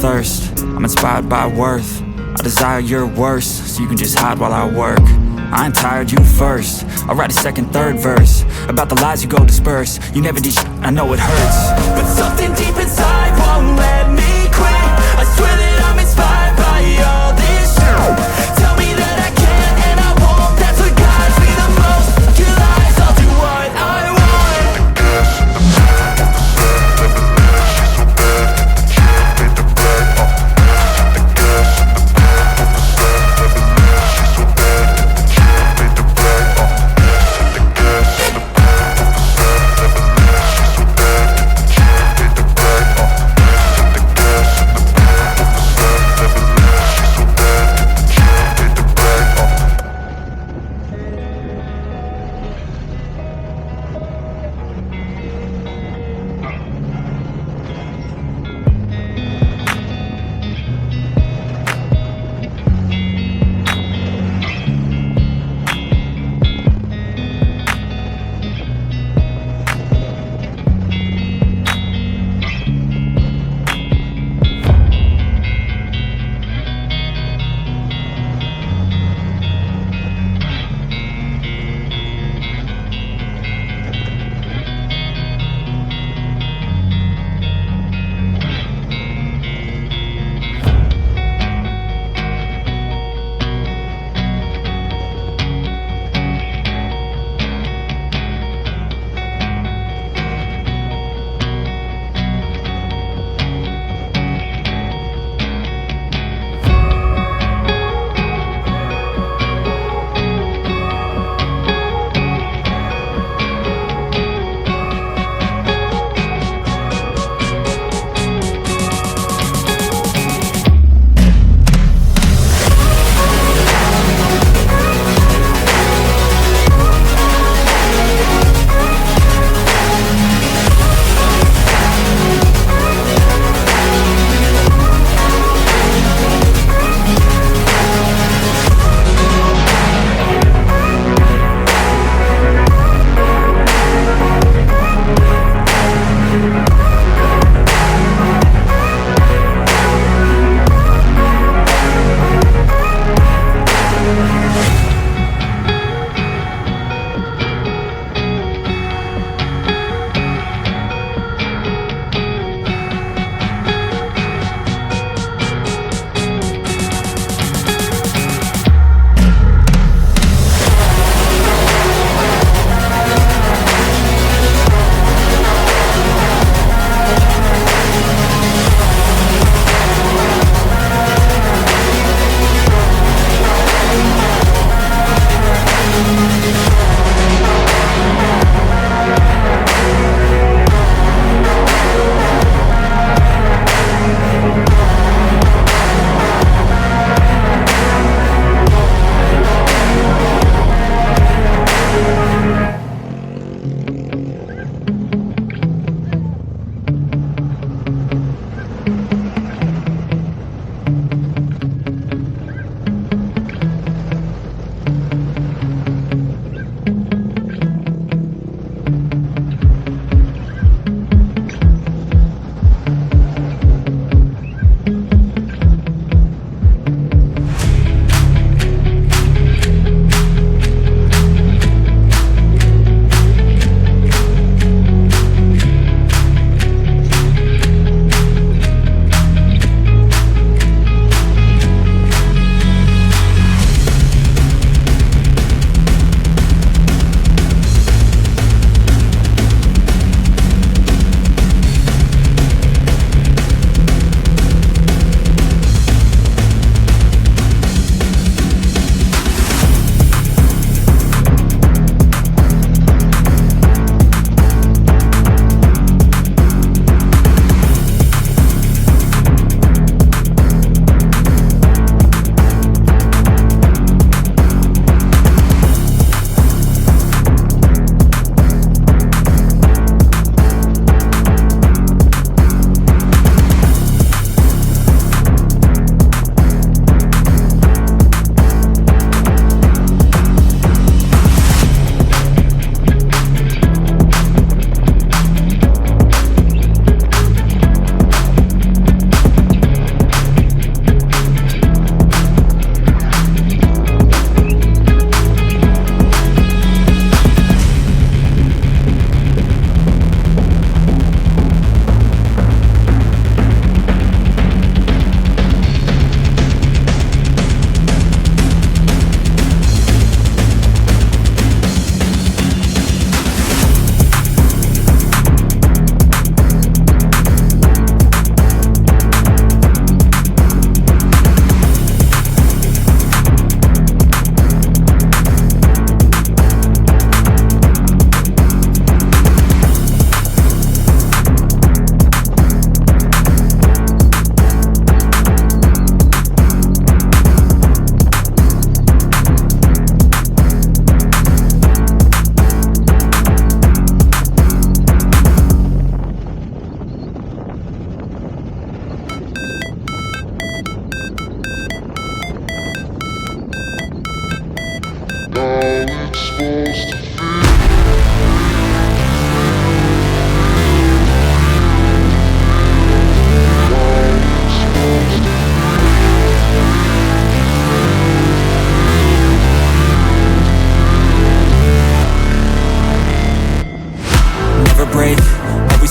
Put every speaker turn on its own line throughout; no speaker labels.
thirst. I'm inspired by worth. I desire your worst, so you can just hide while I work. I ain't tired, you first. I'll write a second, third verse about the lies you go disperse. You never did shit, I know it hurts, but something deep inside won't let me quit. I swear that I'm inspired by all this shit. Tell me that I can't and I won't. That's what guides me the most. Your lies, I'll do what I want.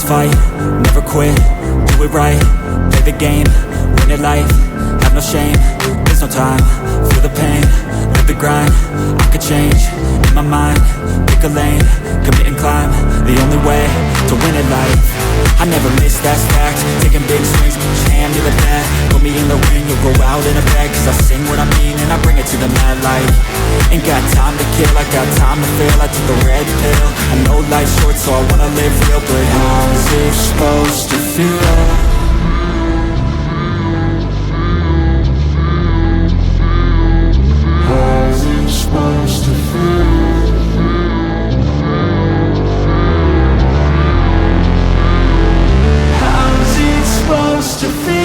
fight, never quit, do it right, play the game, win it life, have no shame, there's no time, feel the pain, live the grind, I could change, in my mind, pick a lane, commit and climb, the only way to win at life. I never miss, that's fact, taking big swings, put your hand to the bat, put me in the ring, you'll go out in a bag, cause I sing what I mean and I bring it to the mad light. Ain't got time to kill, I got time to feel, I took the red pill, I know life's short so I wanna live real, but how's it supposed to feel? How's it supposed to feel? How's it supposed to feel?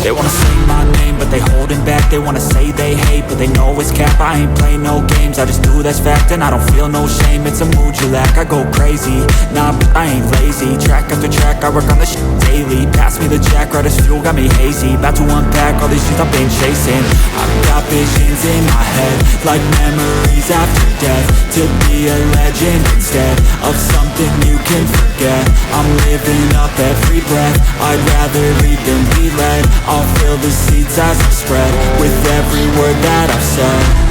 They wanna say my name, but they holding back. They wanna say they hate, but they know it's cap. I ain't play no games, I just do that's fact. And I don't feel no shame, it's a mood you lack. I go crazy, nah, but I ain't lazy. Track after track, I work on this shit daily. Pass me the jack, right as fuel, got me hazy. About to unpack all these shit I've been chasing. I've got visions in my head, like memories after death. To be a legend instead of something you can forget. I'm living up every breath, I'd rather lead than be led. I'll fill the seeds as I spread with every word that I've said.